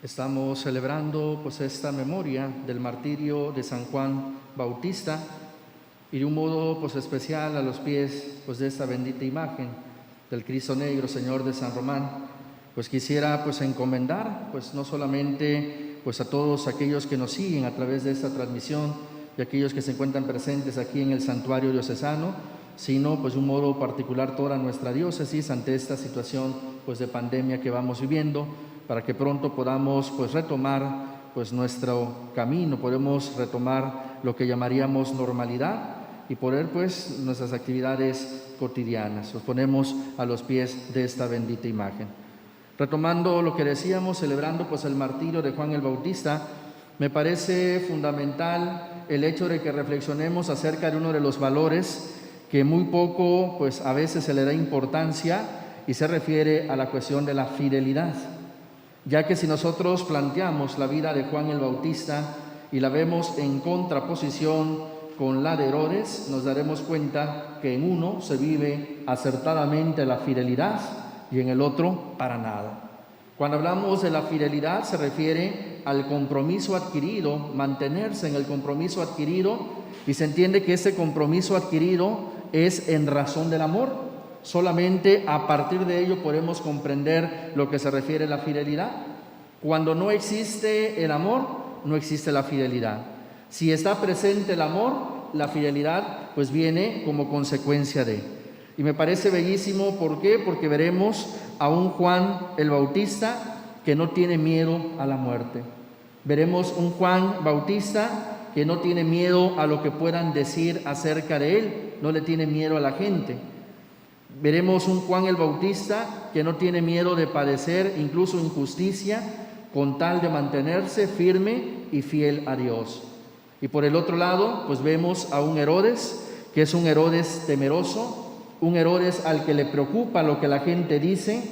Estamos celebrando pues esta memoria del martirio de San Juan Bautista y de un modo pues especial a los pies pues de esta bendita imagen del Cristo Negro, Señor de San Román. Pues quisiera pues encomendar pues no solamente pues a todos aquellos que nos siguen a través de esta transmisión y aquellos que se encuentran presentes aquí en el santuario diocesano, sino pues de un modo particular toda nuestra diócesis ante esta situación pues de pandemia que vamos viviendo, para que pronto podamos pues retomar pues nuestro camino, podemos retomar lo que llamaríamos normalidad y poder pues nuestras actividades cotidianas. Nos ponemos a los pies de esta bendita imagen. Retomando lo que decíamos, celebrando pues el martirio de Juan el Bautista, me parece fundamental el hecho de que reflexionemos acerca de uno de los valores que muy poco pues a veces se le da importancia, y se refiere a la cuestión de la fidelidad. Ya que si nosotros planteamos la vida de Juan el Bautista y la vemos en contraposición con la de Herodes, nos daremos cuenta que en uno se vive acertadamente la fidelidad y en el otro para nada. Cuando hablamos de la fidelidad se refiere al compromiso adquirido, mantenerse en el compromiso adquirido, y se entiende que ese compromiso adquirido es en razón del amor. Solamente a partir de ello podemos comprender lo que se refiere a la fidelidad. Cuando no existe el amor, no existe la fidelidad. Si está presente el amor, la fidelidad pues viene como consecuencia de. Y me parece bellísimo, ¿por qué? Porque veremos a un Juan el Bautista que no tiene miedo a la muerte. Veremos un Juan Bautista que no tiene miedo a lo que puedan decir acerca de él, no le tiene miedo a la gente. Veremos un Juan el Bautista que no tiene miedo de padecer incluso injusticia con tal de mantenerse firme y fiel a Dios. Y por el otro lado, pues vemos a un Herodes que es un Herodes temeroso, un Herodes al que le preocupa lo que la gente dice,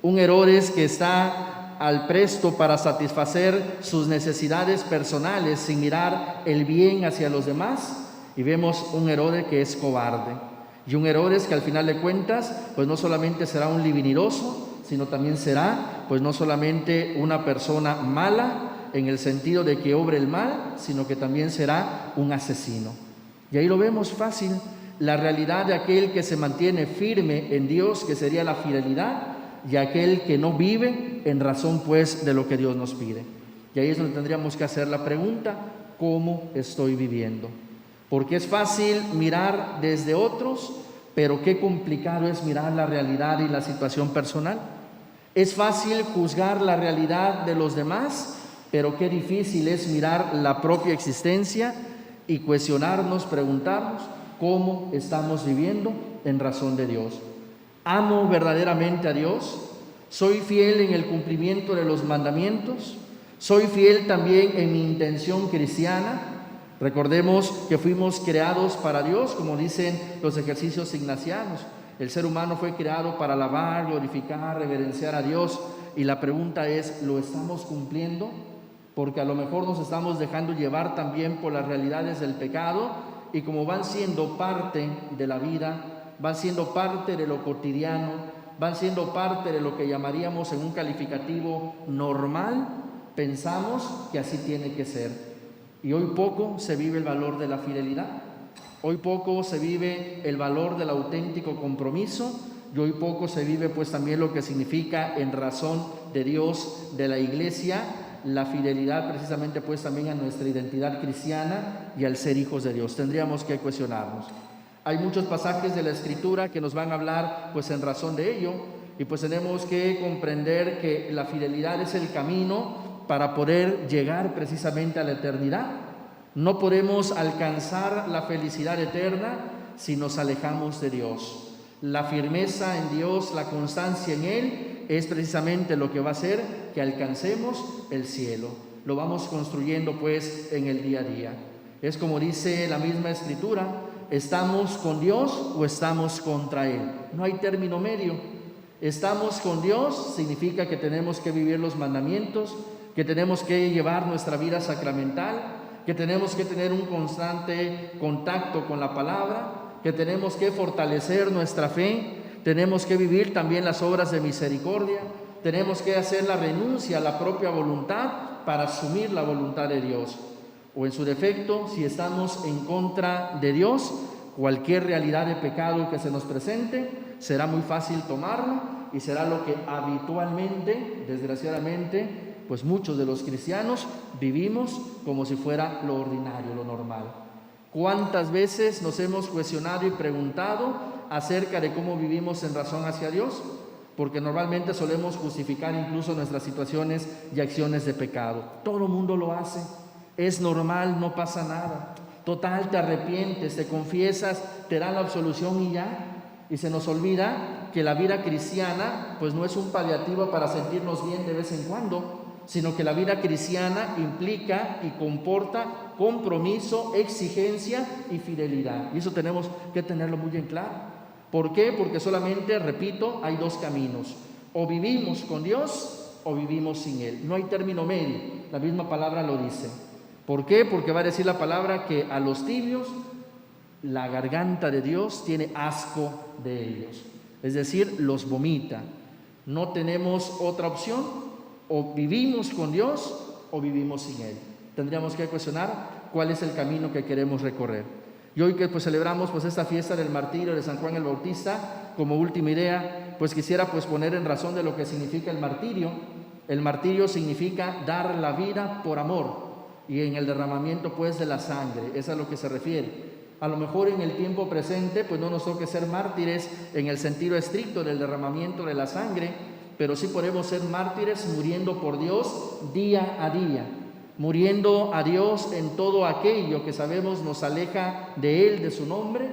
un Herodes que está al presto para satisfacer sus necesidades personales sin mirar el bien hacia los demás. Y vemos un Herodes que es cobarde. Y un Herodes que al final de cuentas, pues no solamente será un libidinoso, sino también será, pues no solamente una persona mala en el sentido de que obre el mal, sino que también será un asesino. Y ahí lo vemos fácil, la realidad de aquel que se mantiene firme en Dios, que sería la fidelidad, y aquel que no vive en razón pues de lo que Dios nos pide. Y ahí es donde tendríamos que hacer la pregunta: ¿cómo estoy viviendo? Porque es fácil mirar desde otros, pero qué complicado es mirar la realidad y la situación personal. Es fácil juzgar la realidad de los demás, pero qué difícil es mirar la propia existencia y cuestionarnos, preguntarnos cómo estamos viviendo en razón de Dios. ¿Amo verdaderamente a Dios? ¿Soy fiel en el cumplimiento de los mandamientos? ¿Soy fiel también en mi intención cristiana? Recordemos que fuimos creados para Dios, como dicen los ejercicios ignacianos. El ser humano fue creado para alabar, glorificar, reverenciar a Dios. Y la pregunta es, ¿lo estamos cumpliendo? Porque a lo mejor nos estamos dejando llevar también por las realidades del pecado, y como van siendo parte de la vida, van siendo parte de lo cotidiano, van siendo parte de lo que llamaríamos en un calificativo normal, pensamos que así tiene que ser. Y hoy poco se vive el valor de la fidelidad, hoy poco se vive el valor del auténtico compromiso, y hoy poco se vive pues también lo que significa en razón de Dios, de la Iglesia, la fidelidad precisamente pues también a nuestra identidad cristiana y al ser hijos de Dios. Tendríamos que cuestionarnos. Hay muchos pasajes de la Escritura que nos van a hablar pues en razón de ello, y pues tenemos que comprender que la fidelidad es el camino para poder llegar precisamente a la eternidad. No podemos alcanzar la felicidad eterna si nos alejamos de Dios. La firmeza en Dios, la constancia en Él, es precisamente lo que va a hacer que alcancemos el cielo. Lo vamos construyendo pues en el día a día. Es como dice la misma Escritura: ¿estamos con Dios o estamos contra Él? No hay término medio. Estamos con Dios significa que tenemos que vivir los mandamientos, que tenemos que llevar nuestra vida sacramental, que tenemos que tener un constante contacto con la palabra, que tenemos que fortalecer nuestra fe, tenemos que vivir también las obras de misericordia, tenemos que hacer la renuncia a la propia voluntad para asumir la voluntad de Dios. O en su defecto, si estamos en contra de Dios, cualquier realidad de pecado que se nos presente, será muy fácil tomarla y será lo que habitualmente, desgraciadamente, pues muchos de los cristianos vivimos como si fuera lo ordinario, lo normal. ¿Cuántas veces nos hemos cuestionado y preguntado acerca de cómo vivimos en razón hacia Dios? Porque normalmente solemos justificar incluso nuestras situaciones y acciones de pecado. Todo el mundo lo hace, es normal, no pasa nada. Total, te arrepientes, te confiesas, te dan la absolución y ya. Y se nos olvida que la vida cristiana pues no es un paliativo para sentirnos bien de vez en cuando, sino que la vida cristiana implica y comporta compromiso, exigencia y fidelidad. Y eso tenemos que tenerlo muy en claro. ¿Por qué? Porque solamente, repito, hay dos caminos. O vivimos con Dios o vivimos sin Él. No hay término medio. La misma palabra lo dice. ¿Por qué? Porque va a decir la palabra que a los tibios la garganta de Dios tiene asco de ellos. Es decir, los vomita. No tenemos otra opción. O vivimos con Dios o vivimos sin Él. Tendríamos que cuestionar cuál es el camino que queremos recorrer. Y hoy que pues celebramos pues esta fiesta del martirio de San Juan el Bautista, como última idea, pues quisiera pues poner en razón de lo que significa el martirio. El martirio significa dar la vida por amor, y en el derramamiento pues de la sangre, es a lo que se refiere. A lo mejor en el tiempo presente pues no nos toque ser mártires en el sentido estricto del derramamiento de la sangre, pero sí podemos ser mártires muriendo por Dios día a día, muriendo a Dios en todo aquello que sabemos nos aleja de Él, de su nombre,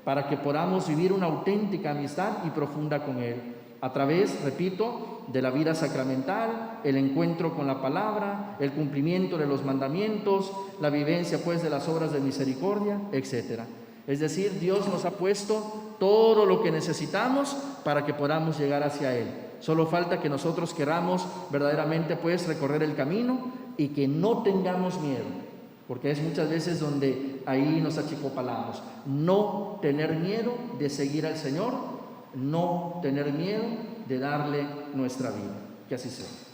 para que podamos vivir una auténtica amistad y profunda con Él, a través, repito, de la vida sacramental, el encuentro con la palabra, el cumplimiento de los mandamientos, la vivencia pues de las obras de misericordia, etc. Es decir, Dios nos ha puesto todo lo que necesitamos para que podamos llegar hacia Él. Solo falta que nosotros queramos verdaderamente pues recorrer el camino y que no tengamos miedo, porque es muchas veces donde ahí nos achicopalamos. No tener miedo de seguir al Señor, no tener miedo de darle nuestra vida. Que así sea.